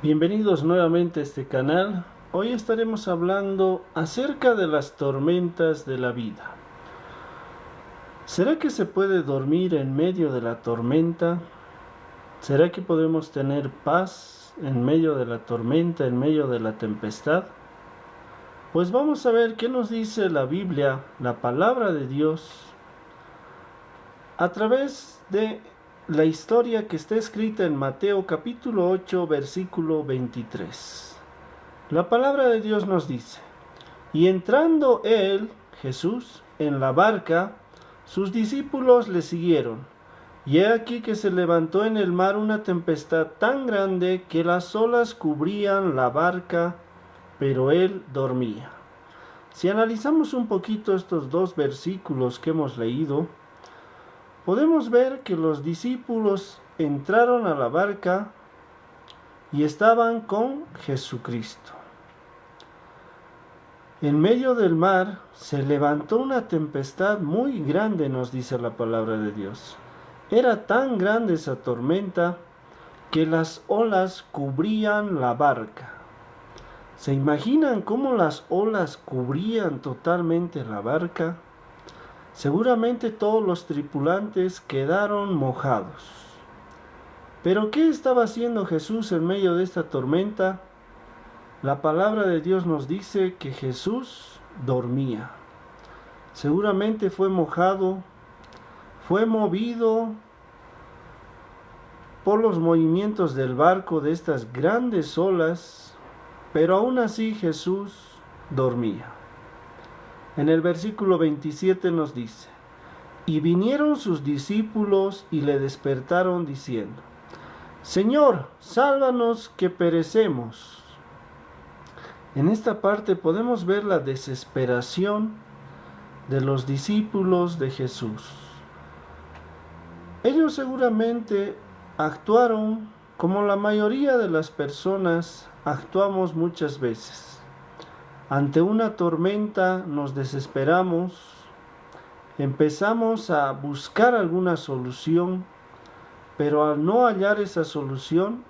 Bienvenidos nuevamente a este canal. Hoy estaremos hablando acerca de las tormentas de la vida. ¿Será que se puede dormir en medio de la tormenta? ¿Será que podemos tener paz en medio de la tormenta, en medio de la tempestad? Pues vamos a ver qué nos dice la Biblia, la palabra de Dios, a través de la historia que está escrita en Mateo capítulo 8, versículo 23. La palabra de Dios nos dice: y entrando él, Jesús, en la barca, sus discípulos le siguieron. Y he aquí que se levantó en el mar una tempestad tan grande que las olas cubrían la barca, pero él dormía. Si analizamos un poquito estos dos versículos que hemos leído, podemos ver que los discípulos entraron a la barca y estaban con Jesucristo. En medio del mar se levantó una tempestad muy grande, nos dice la palabra de Dios. Era tan grande esa tormenta que las olas cubrían la barca. ¿Se imaginan cómo las olas cubrían totalmente la barca? Seguramente todos los tripulantes quedaron mojados. ¿Pero qué estaba haciendo Jesús en medio de esta tormenta? La palabra de Dios nos dice que Jesús dormía. Seguramente fue mojado, fue movido por los movimientos del barco de estas grandes olas, pero aún así Jesús dormía. En el versículo 27 nos dice: y vinieron sus discípulos y le despertaron diciendo: Señor, sálvanos que perecemos. En esta parte podemos ver la desesperación de los discípulos de Jesús. Ellos seguramente actuaron como la mayoría de las personas actuamos muchas veces. Ante una tormenta nos desesperamos, empezamos a buscar alguna solución, pero al no hallar esa solución,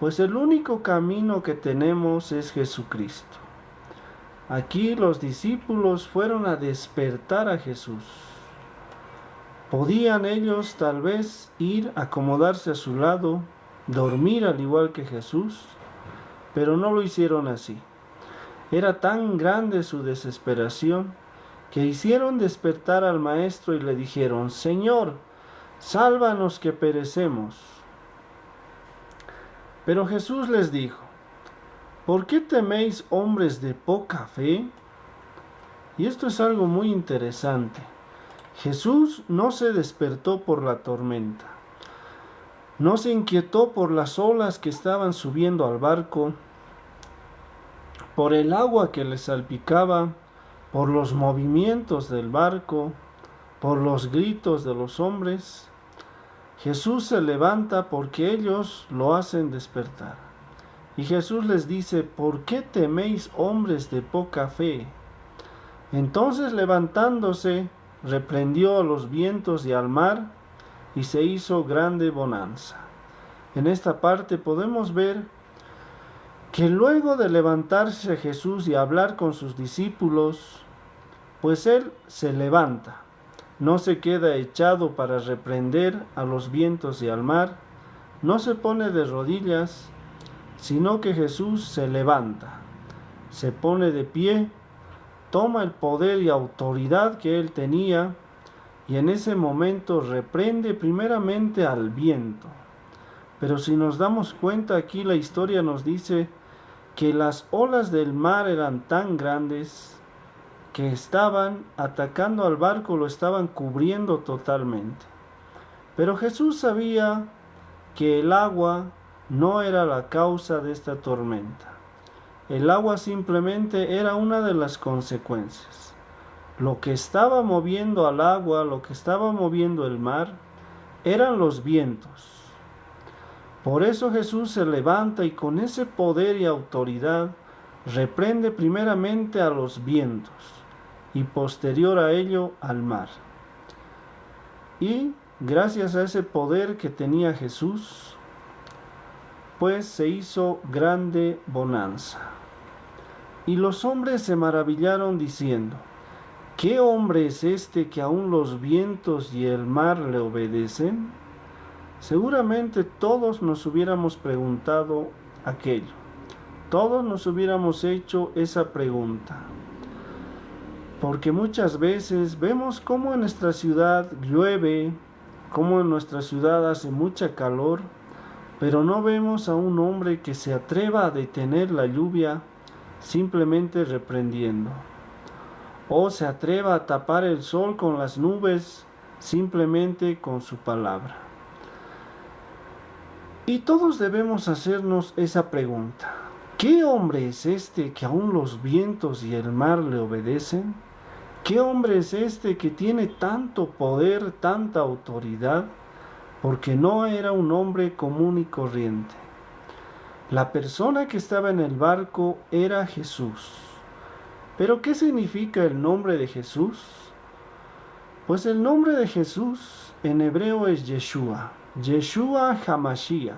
pues el único camino que tenemos es Jesucristo. Aquí los discípulos fueron a despertar a Jesús. Podían ellos tal vez ir a acomodarse a su lado, dormir al igual que Jesús, pero no lo hicieron así. Era tan grande su desesperación que hicieron despertar al maestro y le dijeron: Señor, sálvanos que perecemos. Pero Jesús les dijo: ¿por qué teméis, hombres de poca fe? Y esto es algo muy interesante. Jesús no se despertó por la tormenta, no se inquietó por las olas que estaban subiendo al barco, por el agua que le salpicaba, por los movimientos del barco, por los gritos de los hombres. Jesús se levanta porque ellos lo hacen despertar. Y Jesús les dice: ¿por qué teméis, hombres de poca fe? Entonces, levantándose, reprendió a los vientos y al mar, y se hizo grande bonanza. En esta parte podemos ver que luego de levantarse Jesús y hablar con sus discípulos, pues él se levanta. No se queda echado para reprender a los vientos y al mar, no se pone de rodillas, sino que Jesús se levanta, se pone de pie, toma el poder y autoridad que él tenía, y en ese momento reprende primeramente al viento. Pero si nos damos cuenta, aquí la historia nos dice que las olas del mar eran tan grandes que estaban atacando al barco, lo estaban cubriendo totalmente. Pero Jesús sabía que el agua no era la causa de esta tormenta. El agua simplemente era una de las consecuencias. Lo que estaba moviendo al agua, lo que estaba moviendo el mar, eran los vientos. Por eso Jesús se levanta y con ese poder y autoridad reprende primeramente a los vientos y posterior a ello al mar. Y gracias a ese poder que tenía Jesús, pues se hizo grande bonanza. Y los hombres se maravillaron diciendo: ¿qué hombre es este que aun los vientos y el mar le obedecen? Seguramente todos nos hubiéramos preguntado aquello. Todos nos hubiéramos hecho esa pregunta. Porque muchas veces vemos cómo en nuestra ciudad llueve, cómo en nuestra ciudad hace mucha calor, pero no vemos a un hombre que se atreva a detener la lluvia simplemente reprendiendo, o se atreva a tapar el sol con las nubes simplemente con su palabra. Y todos debemos hacernos esa pregunta: ¿qué hombre es este que aun los vientos y el mar le obedecen? ¿Qué hombre es este que tiene tanto poder, tanta autoridad? Porque no era un hombre común y corriente. La persona que estaba en el barco era Jesús. ¿Pero qué significa el nombre de Jesús? Pues el nombre de Jesús en hebreo es Yeshua, Yeshua HaMashiach,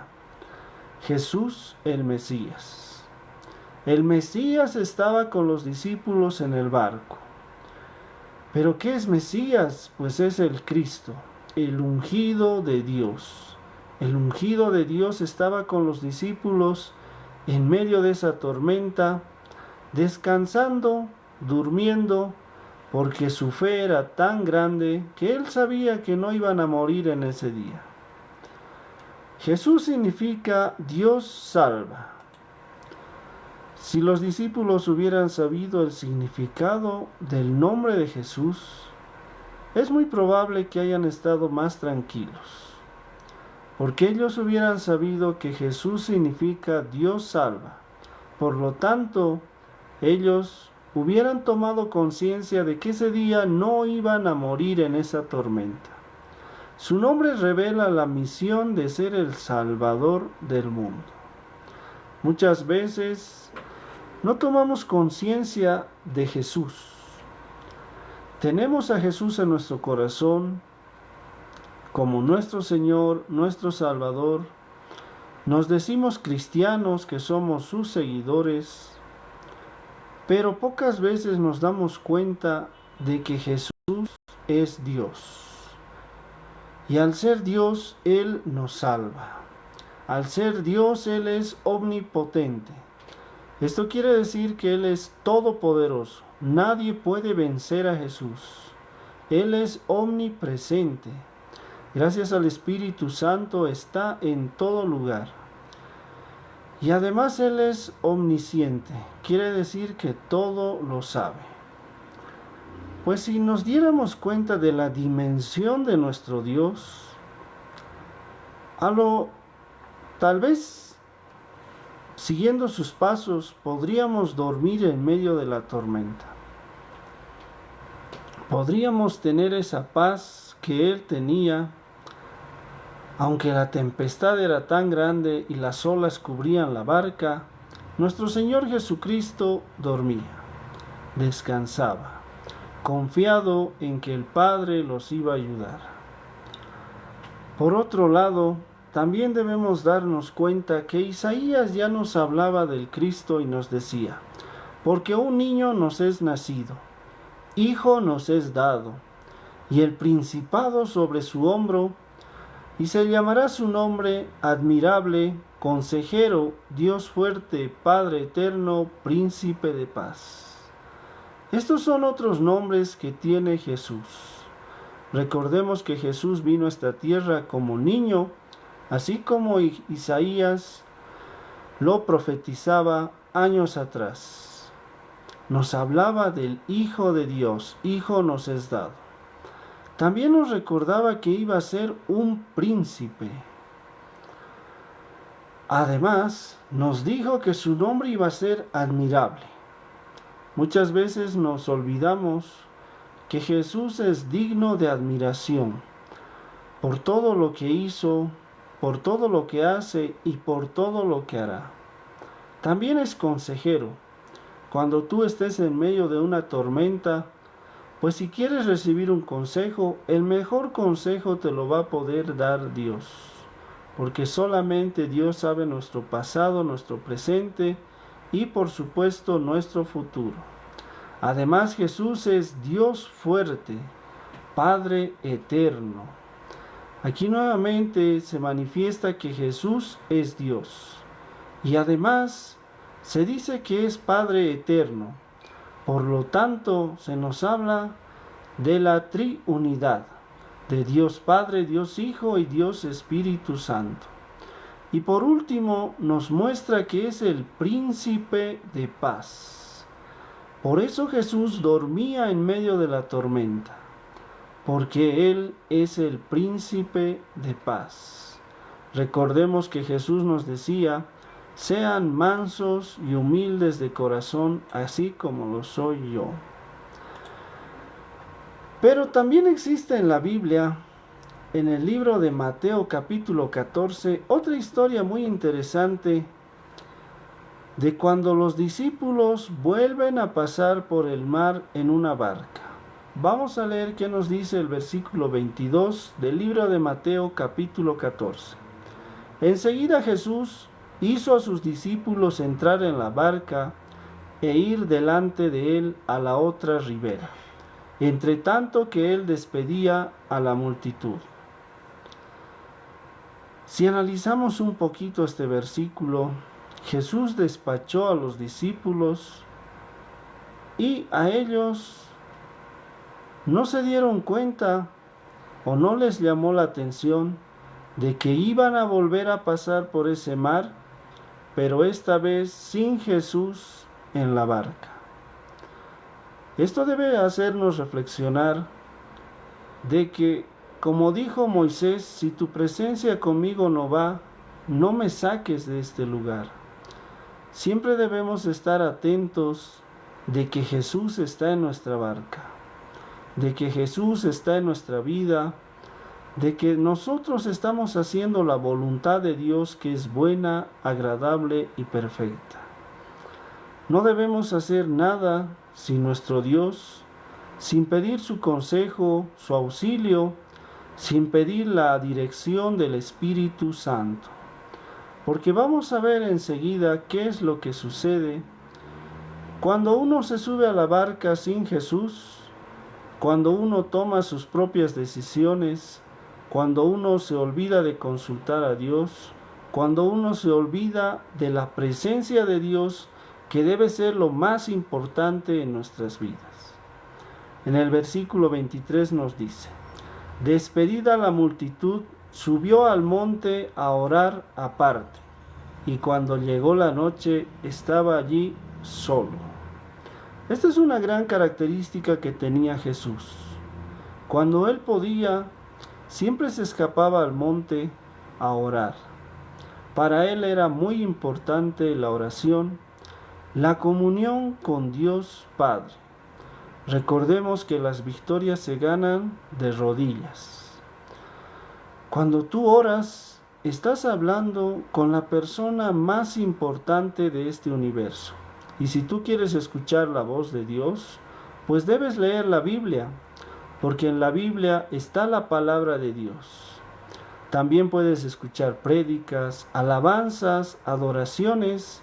Jesús el Mesías. El Mesías estaba con los discípulos en el barco. ¿Pero qué es Mesías? Pues es el Cristo, el ungido de Dios. El ungido de Dios estaba con los discípulos en medio de esa tormenta, descansando, durmiendo, porque su fe era tan grande que él sabía que no iban a morir en ese día. Jesús significa Dios salva. Si los discípulos hubieran sabido el significado del nombre de Jesús, es muy probable que hayan estado más tranquilos, porque ellos hubieran sabido que Jesús significa Dios salva. Por lo tanto, ellos hubieran tomado conciencia de que ese día no iban a morir en esa tormenta. Su nombre revela la misión de ser el Salvador del mundo. Muchas veces no tomamos conciencia de Jesús. Tenemos a Jesús en nuestro corazón como nuestro Señor, nuestro Salvador. Nos decimos cristianos, que somos sus seguidores, pero pocas veces nos damos cuenta de que Jesús es Dios. Y al ser Dios, Él nos salva. Al ser Dios, Él es omnipotente. Esto quiere decir que Él es todopoderoso. Nadie puede vencer a Jesús. Él es omnipresente. Gracias al Espíritu Santo está en todo lugar. Y además Él es omnisciente. Quiere decir que todo lo sabe. Pues si nos diéramos cuenta de la dimensión de nuestro Dios, tal vez siguiendo sus pasos, podríamos dormir en medio de la tormenta. Podríamos tener esa paz que Él tenía, aunque la tempestad era tan grande y las olas cubrían la barca. Nuestro Señor Jesucristo dormía, descansaba, confiado en que el Padre los iba a ayudar. Por otro lado, también debemos darnos cuenta que Isaías ya nos hablaba del Cristo y nos decía: porque un niño nos es nacido, hijo nos es dado, y el principado sobre su hombro, y se llamará su nombre Admirable, Consejero, Dios fuerte, Padre eterno, Príncipe de paz. Estos son otros nombres que tiene Jesús. Recordemos que Jesús vino a esta tierra como niño, así como Isaías lo profetizaba años atrás. Nos hablaba del Hijo de Dios, Hijo nos es dado. También nos recordaba que iba a ser un príncipe. Además, nos dijo que su nombre iba a ser admirable. Muchas veces nos olvidamos que Jesús es digno de admiración por todo lo que hizo, por todo lo que hace y por todo lo que hará. También es consejero. Cuando tú estés en medio de una tormenta, pues si quieres recibir un consejo, el mejor consejo te lo va a poder dar Dios, porque solamente Dios sabe nuestro pasado, nuestro presente y por supuesto nuestro futuro. Además, Jesús es Dios fuerte, Padre eterno. Aquí nuevamente se manifiesta que Jesús es Dios. Y además se dice que es Padre eterno. Por lo tanto, se nos habla de la triunidad, de Dios Padre, Dios Hijo y Dios Espíritu Santo. Y por último, nos muestra que es el príncipe de paz. Por eso Jesús dormía en medio de la tormenta, porque Él es el príncipe de paz. Recordemos que Jesús nos decía: sean mansos y humildes de corazón, así como lo soy yo. Pero también existe en la Biblia, en el libro de Mateo capítulo 14, otra historia muy interesante de cuando los discípulos vuelven a pasar por el mar en una barca. Vamos a leer qué nos dice el versículo 22 del libro de Mateo capítulo 14. Enseguida Jesús hizo a sus discípulos entrar en la barca e ir delante de él a la otra ribera, entre tanto que él despedía a la multitud. Si analizamos un poquito este versículo, Jesús despachó a los discípulos y a ellos no se dieron cuenta o no les llamó la atención de que iban a volver a pasar por ese mar, pero esta vez sin Jesús en la barca. Esto debe hacernos reflexionar de que, como dijo Moisés, si tu presencia conmigo no va, no me saques de este lugar. Siempre debemos estar atentos de que Jesús está en nuestra barca, de que Jesús está en nuestra vida, de que nosotros estamos haciendo la voluntad de Dios, que es buena, agradable y perfecta. No debemos hacer nada sin nuestro Dios, sin pedir su consejo, su auxilio, sin pedir la dirección del Espíritu Santo. Porque vamos a ver enseguida qué es lo que sucede cuando uno se sube a la barca sin Jesús, cuando uno toma sus propias decisiones, cuando uno se olvida de consultar a Dios, cuando uno se olvida de la presencia de Dios, que debe ser lo más importante en nuestras vidas. En el versículo 23 nos dice: despedida la multitud, subió al monte a orar aparte, y cuando llegó la noche estaba allí solo. Esta es una gran característica que tenía Jesús. Cuando él podía, siempre se escapaba al monte a orar. Para él era muy importante la oración, la comunión con Dios Padre. Recordemos que las victorias se ganan de rodillas. Cuando tú oras, estás hablando con la persona más importante de este universo. Y si tú quieres escuchar la voz de Dios, pues debes leer la Biblia, porque en la Biblia está la palabra de Dios. También puedes escuchar prédicas, alabanzas, adoraciones,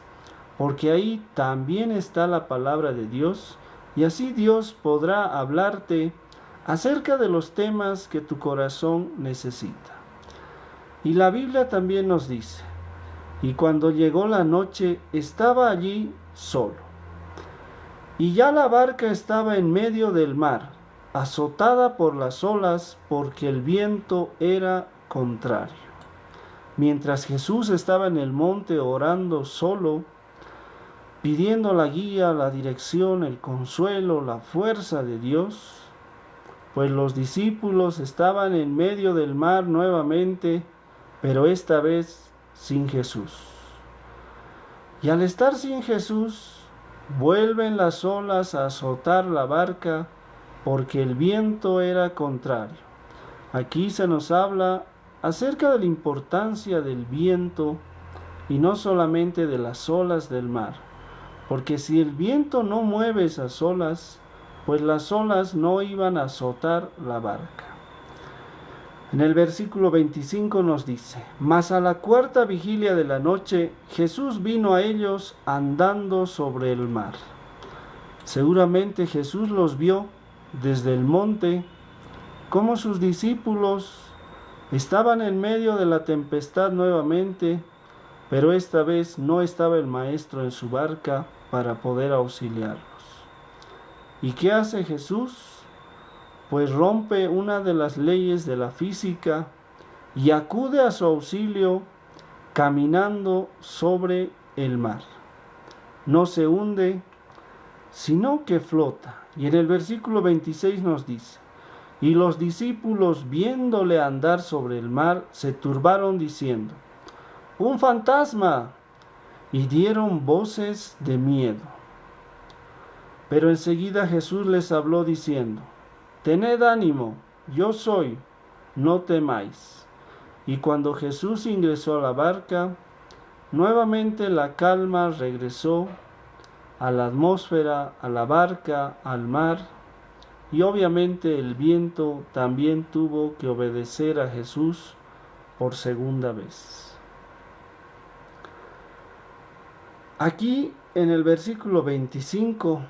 porque ahí también está la palabra de Dios, y así Dios podrá hablarte acerca de los temas que tu corazón necesita. Y la Biblia también nos dice: y cuando llegó la noche estaba allí solo. Y ya la barca estaba en medio del mar, azotada por las olas, porque el viento era contrario. Mientras Jesús estaba en el monte orando solo, pidiendo la guía, la dirección, el consuelo, la fuerza de Dios, pues los discípulos estaban en medio del mar nuevamente, pero esta vez sin Jesús. Y al estar sin Jesús, vuelven las olas a azotar la barca, porque el viento era contrario. Aquí se nos habla acerca de la importancia del viento y no solamente de las olas del mar, porque si el viento no mueve esas olas, pues las olas no iban a azotar la barca. En el versículo 25 nos dice: Mas a la cuarta vigilia de la noche, Jesús vino a ellos andando sobre el mar. Seguramente Jesús los vio desde el monte, como sus discípulos estaban en medio de la tempestad nuevamente, pero esta vez no estaba el maestro en su barca para poder auxiliarlos. ¿Y qué hace Jesús? Pues rompe una de las leyes de la física y acude a su auxilio caminando sobre el mar. No se hunde, sino que flota. Y en el versículo 26 nos dice: Y los discípulos, viéndole andar sobre el mar, se turbaron diciendo: ¡Un fantasma! Y dieron voces de miedo. Pero enseguida Jesús les habló diciendo: Tened ánimo, yo soy, no temáis. Y cuando Jesús ingresó a la barca, nuevamente la calma regresó a la atmósfera, a la barca, al mar, y obviamente el viento también tuvo que obedecer a Jesús por segunda vez. Aquí en el versículo 25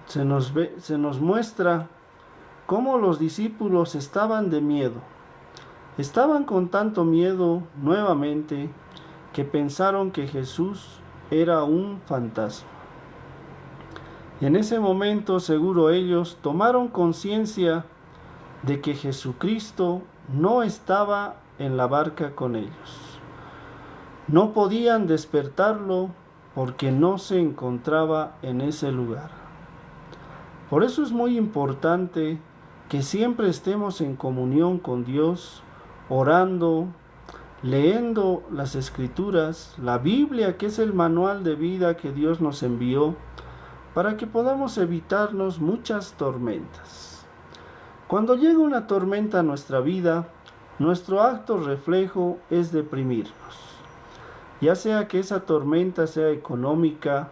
se nos muestra cómo los discípulos estaban de miedo. Estaban con tanto miedo nuevamente que pensaron que Jesús era un fantasma. Y en ese momento seguro ellos tomaron conciencia de que Jesucristo no estaba en la barca con ellos. No podían despertarlo porque no se encontraba en ese lugar. Por eso es muy importante que siempre estemos en comunión con Dios, orando, leyendo las Escrituras, la Biblia, que es el manual de vida que Dios nos envió, para que podamos evitarnos muchas tormentas. Cuando llega una tormenta a nuestra vida, nuestro acto reflejo es deprimirnos. Ya sea que esa tormenta sea económica,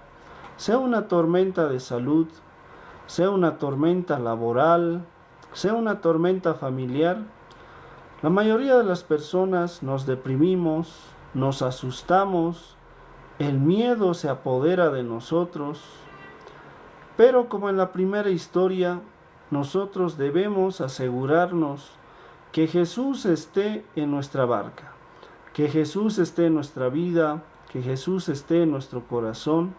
sea una tormenta de salud, sea una tormenta laboral, sea una tormenta familiar, la mayoría de las personas nos deprimimos, nos asustamos, el miedo se apodera de nosotros, pero como en la primera historia, nosotros debemos asegurarnos que Jesús esté en nuestra barca, que Jesús esté en nuestra vida, que Jesús esté en nuestro corazón,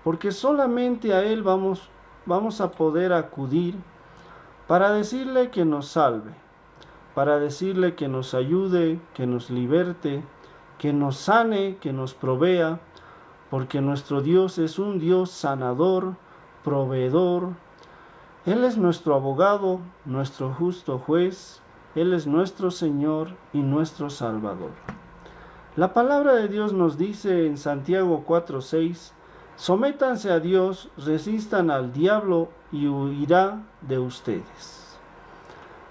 porque solamente a Él vamos a poder acudir para decirle que nos salve, para decirle que nos ayude, que nos liberte, que nos sane, que nos provea, porque nuestro Dios es un Dios sanador, proveedor. Él es nuestro abogado, nuestro justo juez, Él es nuestro Señor y nuestro Salvador. La palabra de Dios nos dice en Santiago 4:6: Sométanse a Dios, resistan al diablo y huirá de ustedes.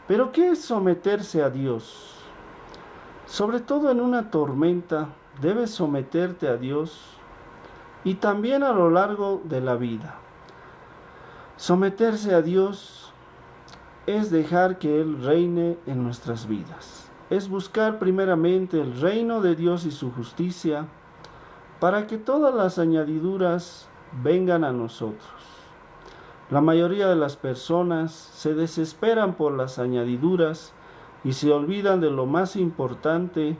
¿Pero qué es someterse a Dios? Sobre todo en una tormenta, debes someterte a Dios y también a lo largo de la vida. Someterse a Dios es dejar que Él reine en nuestras vidas. Es buscar primeramente el reino de Dios y su justicia para que todas las añadiduras vengan a nosotros. La mayoría de las personas se desesperan por las añadiduras y se olvidan de lo más importante,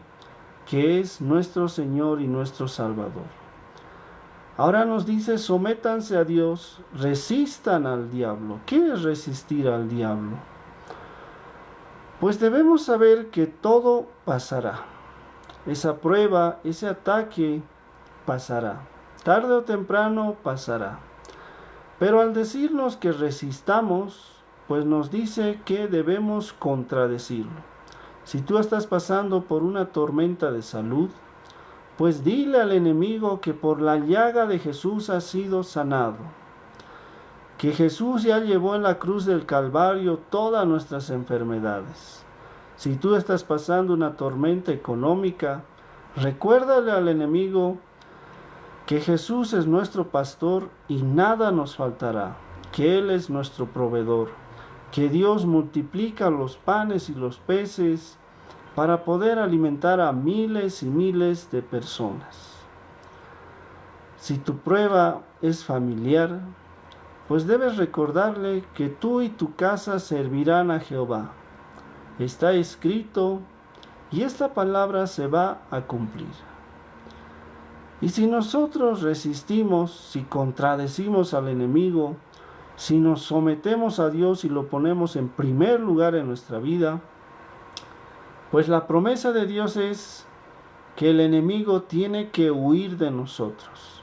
que es nuestro Señor y nuestro Salvador. Ahora nos dice: sométanse a Dios, resistan al diablo. ¿Qué es resistir al diablo? Pues debemos saber que todo pasará. Esa prueba, ese ataque pasará. Tarde o temprano pasará. Pero al decirnos que resistamos, pues nos dice que debemos contradecirlo. Si tú estás pasando por una tormenta de salud, pues dile al enemigo que por la llaga de Jesús has sido sanado, que Jesús ya llevó en la cruz del Calvario todas nuestras enfermedades. Si tú estás pasando una tormenta económica, recuérdale al enemigo que Jesús es nuestro pastor y nada nos faltará, que Él es nuestro proveedor, que Dios multiplica los panes y los peces, para poder alimentar a miles y miles de personas. Si tu prueba es familiar, pues debes recordarle que tú y tu casa servirán a Jehová. Está escrito y esta palabra se va a cumplir. Y si nosotros resistimos, si contradecimos al enemigo, si nos sometemos a Dios y lo ponemos en primer lugar en nuestra vida, pues la promesa de Dios es que el enemigo tiene que huir de nosotros.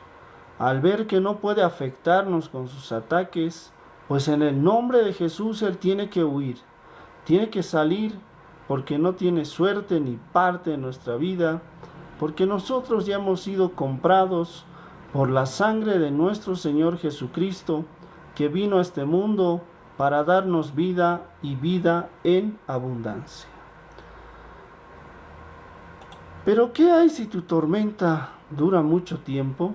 Al ver que no puede afectarnos con sus ataques, pues en el nombre de Jesús Él tiene que huir, tiene que salir, porque no tiene suerte ni parte en nuestra vida, porque nosotros ya hemos sido comprados por la sangre de nuestro Señor Jesucristo, que vino a este mundo para darnos vida y vida en abundancia. Pero ¿qué hay si tu tormenta dura mucho tiempo?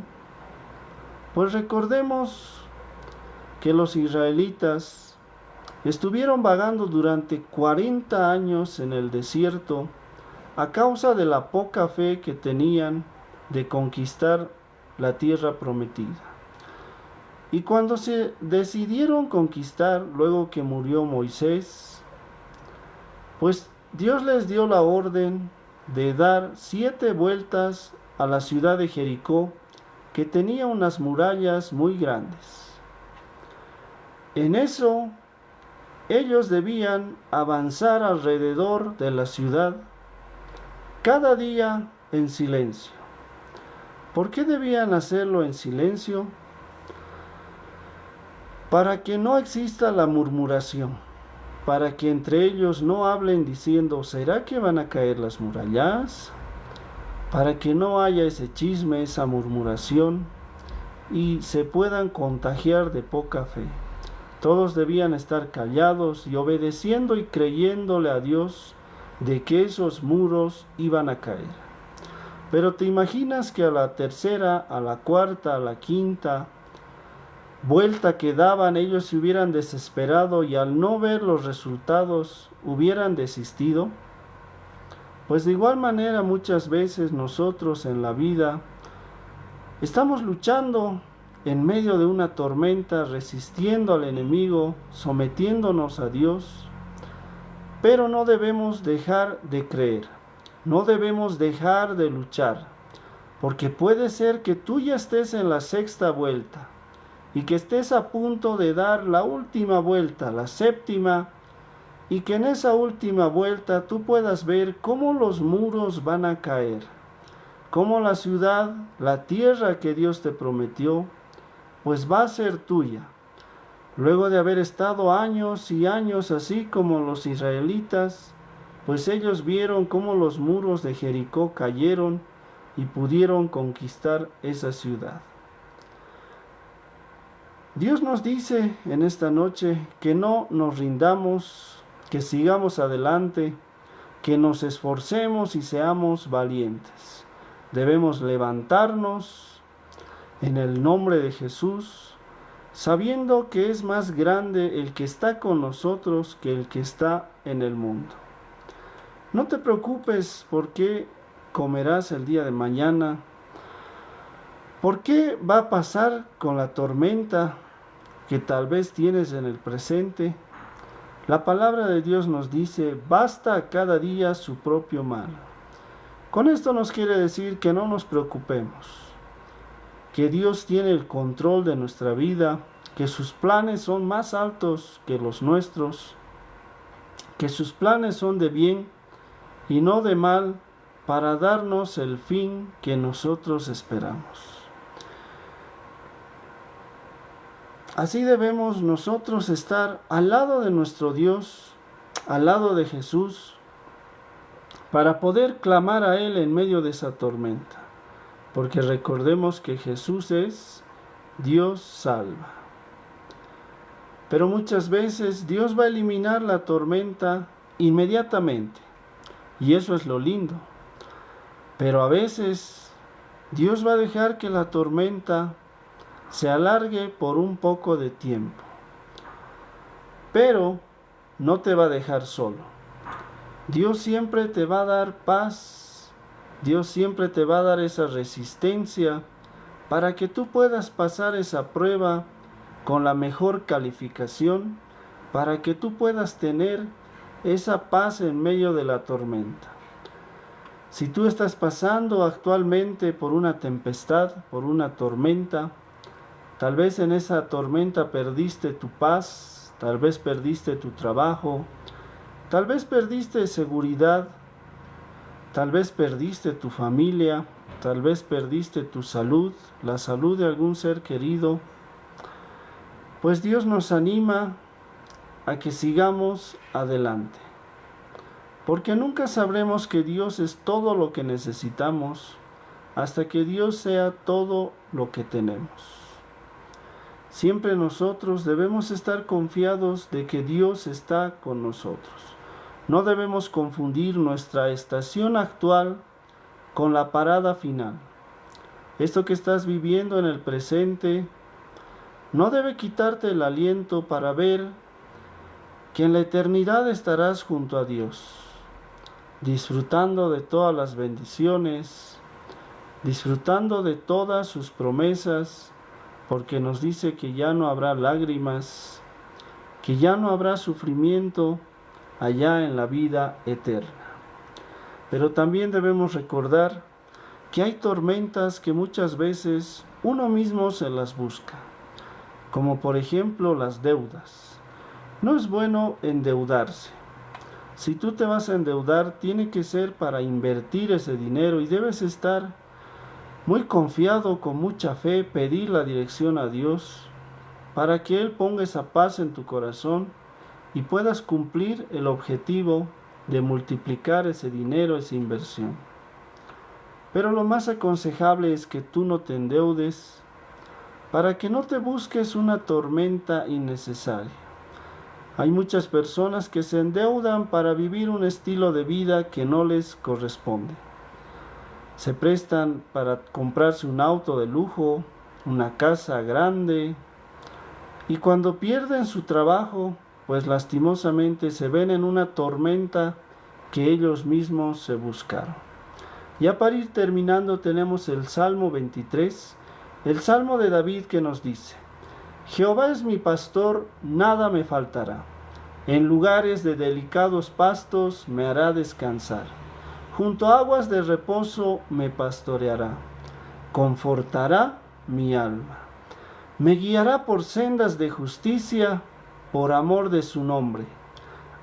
Pues recordemos que los israelitas estuvieron vagando durante 40 años en el desierto a causa de la poca fe que tenían de conquistar la tierra prometida. Y cuando se decidieron conquistar, luego que murió Moisés, pues Dios les dio la orden de dar 7 vueltas a la ciudad de Jericó, que tenía unas murallas muy grandes. En eso, ellos debían avanzar alrededor de la ciudad cada día en silencio. ¿Por qué debían hacerlo en silencio? Para que no exista la murmuración, para que entre ellos no hablen diciendo, ¿será que van a caer las murallas? Para que no haya ese chisme, esa murmuración, y se puedan contagiar de poca fe. Todos debían estar callados y obedeciendo y creyéndole a Dios de que esos muros iban a caer. Pero te imaginas que a la tercera, a la cuarta, a la quinta vuelta que daban, ellos se hubieran desesperado y al no ver los resultados hubieran desistido. Pues de igual manera muchas veces nosotros en la vida estamos luchando en medio de una tormenta, resistiendo al enemigo, sometiéndonos a Dios, pero no debemos dejar de creer, no debemos dejar de luchar, porque puede ser que tú ya estés en la 6ª vuelta y que estés a punto de dar la última vuelta, la 7ª, y que en esa última vuelta tú puedas ver cómo los muros van a caer, cómo la ciudad, la tierra que Dios te prometió, pues va a ser tuya. Luego de haber estado años y años así como los israelitas, pues ellos vieron cómo los muros de Jericó cayeron y pudieron conquistar esa ciudad. Dios nos dice en esta noche que no nos rindamos, que sigamos adelante, que nos esforcemos y seamos valientes. Debemos levantarnos en el nombre de Jesús, sabiendo que es más grande el que está con nosotros que el que está en el mundo. No te preocupes por qué comerás el día de mañana, por qué va a pasar con la tormenta que tal vez tienes en el presente. La palabra de Dios nos dice, basta a cada día su propio mal. Con esto nos quiere decir que no nos preocupemos, que Dios tiene el control de nuestra vida, que sus planes son más altos que los nuestros, que sus planes son de bien y no de mal, para darnos el fin que nosotros esperamos. Así debemos nosotros estar al lado de nuestro Dios, al lado de Jesús, para poder clamar a Él en medio de esa tormenta. Porque recordemos que Jesús es Dios salva. Pero muchas veces Dios va a eliminar la tormenta inmediatamente. Y eso es lo lindo. Pero a veces Dios va a dejar que la tormenta se alargue por un poco de tiempo, pero no te va a dejar solo. Dios siempre te va a dar paz, Dios siempre te va a dar esa resistencia para que tú puedas pasar esa prueba con la mejor calificación, para que tú puedas tener esa paz en medio de la tormenta. Si tú estás pasando actualmente por una tempestad, por una tormenta, tal vez en esa tormenta perdiste tu paz, tal vez perdiste tu trabajo, tal vez perdiste seguridad, tal vez perdiste tu familia, tal vez perdiste tu salud, la salud de algún ser querido. Pues Dios nos anima a que sigamos adelante, porque nunca sabremos que Dios es todo lo que necesitamos hasta que Dios sea todo lo que tenemos. Siempre nosotros debemos estar confiados de que Dios está con nosotros. No debemos confundir nuestra estación actual con la parada final. Esto que estás viviendo en el presente no debe quitarte el aliento para ver que en la eternidad estarás junto a Dios, disfrutando de todas las bendiciones, disfrutando de todas sus promesas, porque nos dice que ya no habrá lágrimas, que ya no habrá sufrimiento allá en la vida eterna. Pero también debemos recordar que hay tormentas que muchas veces uno mismo se las busca, como por ejemplo las deudas. No es bueno endeudarse. Si tú te vas a endeudar, tiene que ser para invertir ese dinero y debes estar muy confiado, con mucha fe, pedir la dirección a Dios para que Él ponga esa paz en tu corazón y puedas cumplir el objetivo de multiplicar ese dinero, esa inversión. Pero lo más aconsejable es que tú no te endeudes para que no te busques una tormenta innecesaria. Hay muchas personas que se endeudan para vivir un estilo de vida que no les corresponde. Se prestan para comprarse un auto de lujo, una casa grande, y cuando pierden su trabajo, pues lastimosamente se ven en una tormenta que ellos mismos se buscaron. Ya para ir terminando tenemos el Salmo 23, el Salmo de David que nos dice: Jehová es mi pastor, nada me faltará. En lugares de delicados pastos me hará descansar. Junto a aguas de reposo me pastoreará. Confortará mi alma. Me guiará por sendas de justicia, por amor de su nombre.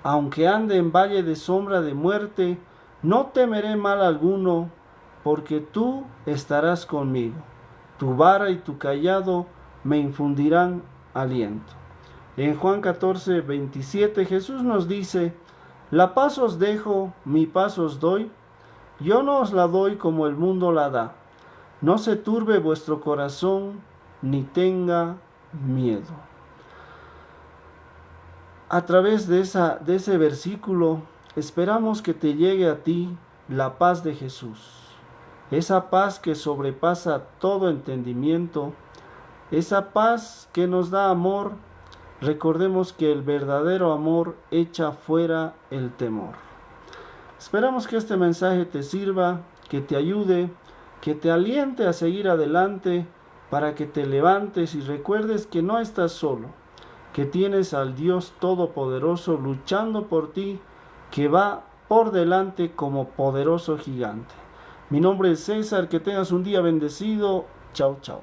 Aunque ande en valle de sombra de muerte, no temeré mal alguno, porque tú estarás conmigo. Tu vara y tu cayado me infundirán aliento. En Juan 14, 27, Jesús nos dice: la paz os dejo, mi paz os doy. Yo no os la doy como el mundo la da. No se turbe vuestro corazón, ni tenga miedo. A través de ese versículo, esperamos que te llegue a ti la paz de Jesús. Esa paz que sobrepasa todo entendimiento, esa paz que nos da amor. Recordemos que el verdadero amor echa fuera el temor. Esperamos que este mensaje te sirva, que te ayude, que te aliente a seguir adelante, para que te levantes y recuerdes que no estás solo, que tienes al Dios Todopoderoso luchando por ti, que va por delante como poderoso gigante. Mi nombre es César, que tengas un día bendecido. Chao, chao.